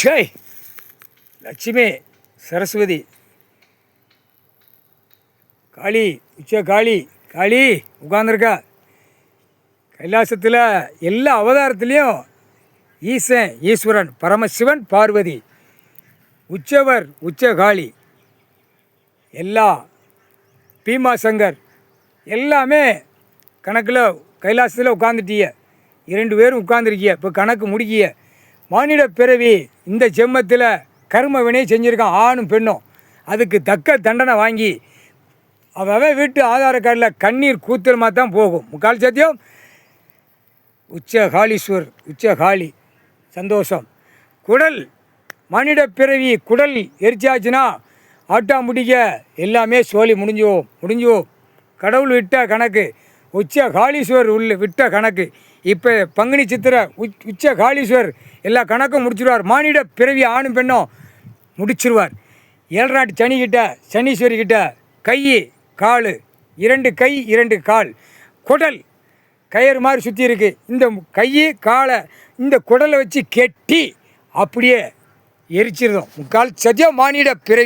ஷேய் லட்சுமி சரஸ்வதி காளி காளி காளி உட்கார்ந்துருக்கா. கைலாசத்தில் எல்லா அவதாரத்துலேயும் ஈசன் ஈஸ்வரன் பரமசிவன் பார்வதி உச்சவர் காளி எல்லா பீமாசங்கர் எல்லாமே கணக்கில் கைலாசத்தில் உட்காந்துட்டிய 2 பேரும் உட்காந்துருக்கிய. இப்போ கணக்கு முடிக்கிய. மானிட பிறவி இந்த ஜென்மத்தில் கர்ம வினை செஞ்சுருக்கான் ஆணும் பெண்ணும். அதுக்கு தக்க தண்டனை வாங்கி அவன் வீட்டு ஆதார கார்டில் கண்ணீர் கூத்தலமாக தான் போகும். முக்கால் சத்தியம் உச்ச காளி சந்தோஷம். குடல் மானிட பிறவி குடல் எரிச்சாச்சுன்னா ஆட்டா முடிக்க எல்லாமே சோழி முடிஞ்சுவோம். கடவுள் விட்ட கணக்கு உச்ச காளீஸ்வர் விட்ட கணக்கு. இப்போ பங்குனி சித்திரை உச்ச காளீஸ்வர் எல்லா கணக்கும் முடிச்சிடுவார். மானிட பிறவி ஆணும் பெண்ணும் முடிச்சிருவார். 7 நாட்டு சனீஸ்வரி கிட்ட கை கால் 2 கை 2 கால் குடல் கயிறு மாதிரி சுற்றி இருக்குது. இந்த கை காலை இந்த குடலை வச்சு கெட்டி அப்படியே எரிச்சிருந்தோம். முக்கால் சத்தியம் மானிட பிறவி.